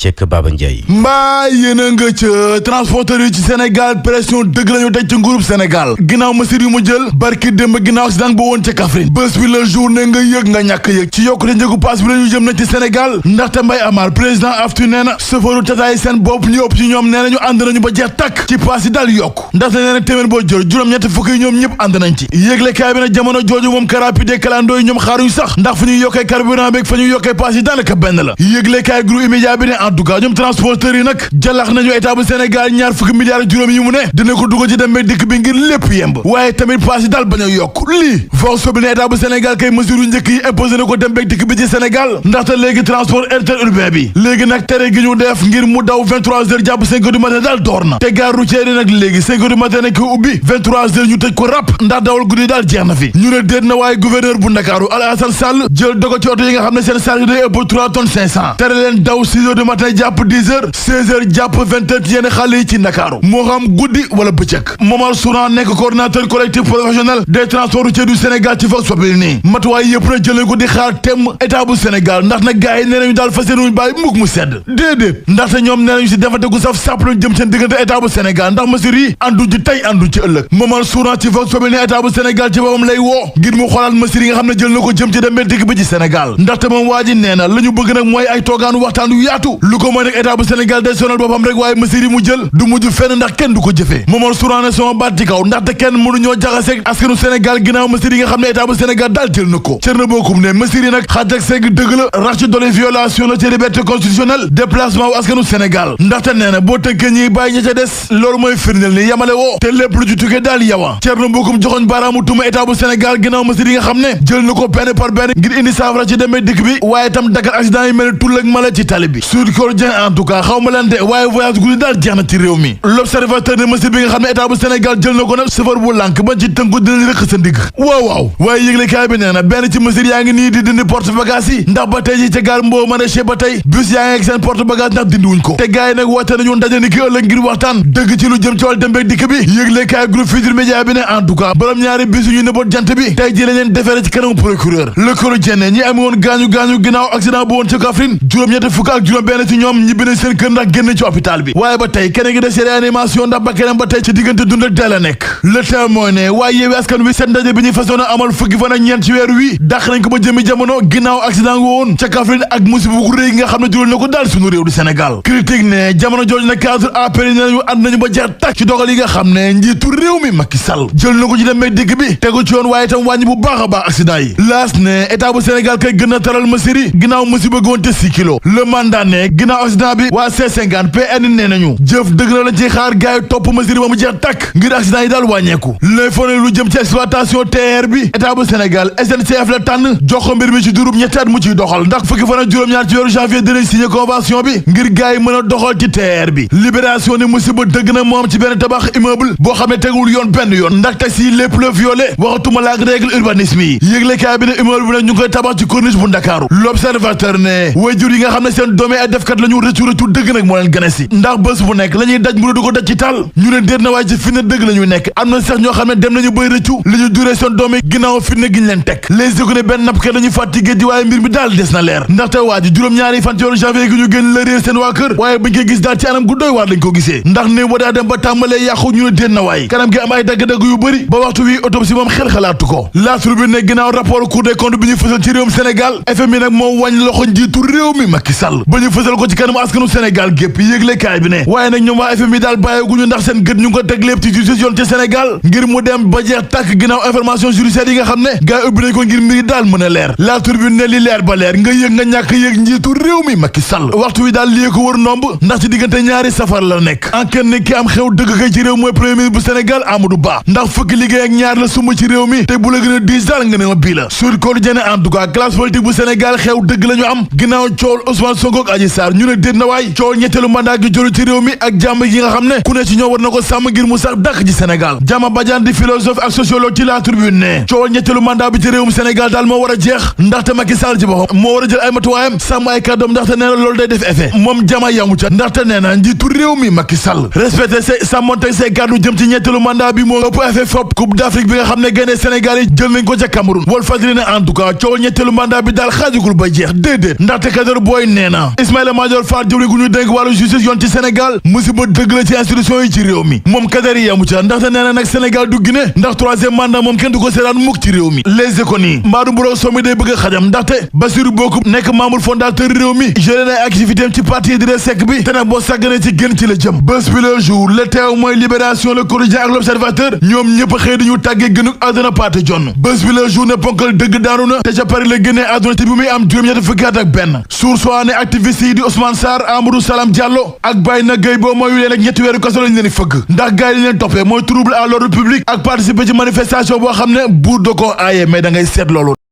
ceek Baba Ndiaye. mbaa yéen a nga ca transporteur yi ci Sénégal pression dëgg lañu teg ci nguurub Sénégal ginnaaw mesure yu mu jël barki démb ginnaaw accident ba woon ca Kaffrine bés bi la journée nga yëg nga ñàkk yëg ci yokkute njëgu paas bi la ñu jëm na ci Sénégal ndaxte Mbaye Amar président AFTU nee na chauffeur Tata yi seen bopp ñu ëpp ci ñoom nee nañu ànd nañu ba jeex takk ci paas yi daal yokk ndaxte nee na téeméer boo jël juróom-ñett fukk yi ñoom ñëpp ànd nañ ci yëglekaay bi na jamono jooju moom car rapide kalandoo yi ñoom xaaruñu sax ndax fa ñuy yokkee carburant beeg fa ñuy yokkee paas yi daanaka benn la yëglekaay groupe immédiat bi ne en tout cas ñoom transporteurs yi nag jalax nañu état bu Sénégal ñaar fukki milliards juróom yi mu ne dina ko dugal ci dem beeg dikk bi ngir lépp yemb waaye tamit paas yi daal bañ a yokk lii force bi ne état bu Sénégal kay mesure yu njëkk yi imposé na ko dem beeg dikk bi ci Sénégal ndaxte léegi transport interurbain bi léegi nag tere gi ñu def ngir mu daw 23h jàpp 5h du matin daal door na te gare routière yi nag léegi 5h du matin nekk ubbi 23h ñu tëj ko rap ndax dawal guddi daal jeex na fi ñu ne déet na waaye gouverneur bu Ndakaaru Alassane Sall jël dogo ci oto yi nga xam ne seen charge day ëpp 3 tonnes 500 tere leen daw 6h du matin jàpp 10h 16h jàpp 20h ci yenn xale yi ci Ndakaaru moo xam guddi wala bëccëg Momar Souran nekk coordinateur collectif professionnel des transports routiers du Sénégal ci Vox Populi nii matuwaay yëpp na jëlee ko di xaar temm état bu Sénégal ndax nag gars yi nee nañu daal fas yéene bàyyi mukk mu sedd déedéet ndaxte ñoom nee nañu si defante gu saf sàpp lañu jëm seen diggante état bu Sénégal ndax mesures yi àndu ci tey àndu ci ëllëg Momar Souran ci Vox Populi ne état bu Sénégal ci boppam lay woo ngir mu xoolaat mesures yi nga xam ne jël na ko jëm ci demee dikk bi ci Sénégal ndaxte moom waa ji nee na la ñu bëgg nag mooy ay toogaanu waxtaan yu yaatu lu ko mooy nag état bu Sénégal day sonal boppam rek waaye mesures yi mu jël du mujj fenn ndax kenn du ko jëfee Momar Souran ne sama baat ci kaw ndaxte kenn mënuñoo jaxaseeg askanu Sénégal ginnaaw mesures yi nga xam ne état bu Sénégal daal jël na ko cër na bokkum ne mesures yi nag xaaj ak seeg dëgg la rax ci doole violation la ci liberté constitutionnelle déplacement wu askanu Sénégal ndaxte nee na boo tënkee ñiy bàyyi ña ca des loolu mooy firndeel ni yamale woo te lépp lu ci tukkee daal yawa cër na bokkum joxoñ baaraamu tuma état bu Sénégal ginnaaw mesures yi nga xam ne jël na ko benn par benn ngir indi saafara ci demee dikk bi waaye tam dakar accident yi mel ni tull ak mala ci tali bi Sud Quotidien en tout cas xaw ma leen de waaye voyage guddi daal jeex na ci réew mi l'observateur ne mesure bi nga xam ne état bu Sénégal jël na ko nag chauffeur bu lànk ba ci tënku dina rëq sa ndigg waaw waaye yëglekaay bi nee na benn ci mesure yaa ngi nii di dindi porte bagage yi ndax ba tey ji ca gaar mboo maraîcher ba tey bus yaa ngi ak seen porte bagage ndax dindi wuñ ko te gars yi nag woote nañu ndaje ni ki ëllëg ngir waxtaan dëgg ci lu jëm ci wàllu dem beeg dikk bi yëglekaay groupe Futurs Médias bi ne en tout cas borom ñaari bis yu ñu nëbboon jant bi tey ji lañ leen defeere ci kanamu procureur Le Quotidien ñi ami woon gaañu ginnaaw accident bu woon ci Kaffrine juróom-ñett fukk ak juróom benn ci ñoom ñibbi nañ seen kër ndax génn ci hôpital bi waaye ba tey keneen gi des ci réanimation ndax ba keneen ba tey ci diggante dund ak dee la nekk Le Témoin ne waaye Yewwi Askan Wi seen ndaje bi ñuy façon amal fukki fan ak ñeent ci weer wi dàq nañ ko ba jëmi jamono ginnaaw accident nga woon ca Kaffrine ak musiba bu rëy nga xam ne jural na ko daal suñu réew du Sénégal critique ne jamono jooju na cadre APR ne nañu ànd nañu ba jeex tàkk ci dogal yi nga xam ne njiitu réew mi Macky Sall jël na ko ci demee digg bi tegu ci yoon waaye itam wàññi bu baax a baax accident yi laas ne état bu Sénégal kay gën a taral mesures yi ginnaaw musiba goon te 6 kilos le mandat ne ginnaaw accident bi waa C50 PN nee nañu jëf dëgg na lañ ci xaar gars yi topp mesures yi ba mu jeex tàkk ngir accident yi daal wàññeeku lay fo ne lu jëm ci exploitation TER bi état bu Sénégal SNCF la tànn jox ko mbir mi ci durub ñetti at mu ciy doxal ndax fukki fan ak juróom-ñaar ci weeru janvier dinañ signé convention bi ngir gars yi mën a doxal ci TER bi libération ni musiba dëgg na moom ci benn tabax immeuble boo xam ne tegul yoon benn yoon ndax tax yi lépp la violé waxatuma laak règle urbanisme yi yëglekaay bi ne immeuble bi nag ñu ngi koy tabax ci corniche bu Ndakaaru l'observateur ne waajur yi nga xam ne seen doomee ay defkat la ñu rëccu dëgg nag moo leen gane si ndax bés bu nekk la ñuy daj mu du ko daj ci taal ñu ne déet na waaye ci fitna dëgg la ñuy nekk am na sax ñoo xam ne dem nañu bay rëccu li ñu duree seen doomee ginnaaw fitna gi ñu leen teg les éco ne benn nappkat la ñu fàtti géej gi waaye mbir mi daal des na leer ndaxte waa ji juróom-ñaari fan ci weeru janvier gi ñu génn la réer seen waa kër waaye bañ koy gis daal ci anam gu doy waar lañ ko gisee ndax ne wa daa dem ba tàmbalee yàqu ñu ne déet na waay kanam gi am ay dagg-dagg yu bëri ba waxtu wi autopsie moom xel xalaatu ko la tribune ne ginnaaw rapport cour des comptes bi ñu fësal ci réewum Sénégal FMI nag moo wàññi loxo njiitu réew mi Macky Sall ba ñu fësal ko ci kanamu askanu Sénégal gépp yëgle kaay bi ne waaye nag ñoom waa FMI daal bàyyeeguñu ndax seen gët ñu ngi ko teg lépp ci justice yoon ci Sénégal ngir mu dem ba jeex tàkk ginnaaw information judiciaire yi nga xam ne gars yi ubbi nañ ko ngir mbiri daal mën a leer la tribune ne li leer ba leer nga yëg nga ñàkk yëg njiitu réew mi Macky Sall waxtu wi daal lii ko wër nomb ndax ci diggante ñaari safar la nekk enquête ne ki am xew dëgg kay ci réew mooy premier ministre bu Sénégal Amadou Ba ndax fukki liggéey ak ñaar la sumb ci réew mi te bu la gën a diis daal nga ne ma bii la Sud Quotidien en tout cas classe politique bu Sénégal xew dëgg la ñu am ginnaaw coowal Ousmane Sonko ak Adji Sarr ñu ne déet na waay coowal ñetteelu mandat gi jëlu ci réew mi ak jàmm gi nga xam ne ku ne ci ñoo war na ko sàmm ngir mu sax dàq ci Sénégal Jama Badiane di philosophe ak sociologue ci la tribune ne coowal ñetteelu mandat bi ci réewum Sénégal daal moo war a jeex ndaxte Macky Sall ci boppam moo war a jël ay matuwaayam sàmm ay kàddoom ndaxte nee na loolu day def effet moom Jama yamu ca ndaxte nee na njiitu réew mi Macky Sall respecté say sàmmonte say kàddu jëm ci ñetteelu mandat bi moo ëpp effet fop Coupe d'Afrique bi nga xam ne gaynde Sénégal yi jël nañ ko ca Cameroun Walf Fadjri ne en tout cas coowal ñetteelu mandat bi daal xaajugul ba jeex déedéet ndaxte Kader Boy nee na Ismaïla Madior Fall jëwri gu ñu dénk wàllu justice yoon ci Sénégal musiba dëgg la ci institution yi ci réew mi moom kadar yi yamu ca ndaxte nee na nag Sénégal du Guinée ndax troisième mandat moom kenn du ko seetaan mukk ci réew mi Les Échos nii mbaadu mburoo soomi day bëgg a xajam ndaxte Bassirou Bokoum nekk membre fondateur réew mi jëlee na activité am ci parti Idrissa Seck bi te nag boo sàgganee ci gën ci la jëm Bës Bi Le Jour Le Témoin Libération Le Quotidien ak L'Observateur ñoom ñëpp xëy di ñu tàggee gënuk àdduna Pathé Dione Bës Bi Le Jour ne ponkal dëgg daanu na te ca Paris la génnee àdduna te bi muy am juróom-ñetti fukki at ak benn Source A ne activiste yi di Ousmane Sarr Amadou Salam Diallo ak Bayna Gueye boo mooy leen ak ñetti weeru kaso lañ leen fëgg ndax gars yi leen toppee mooy trouble à l'ordre public ak participer ci manifestation boo xam ne buur da koo aaye mais da ngay seet loolu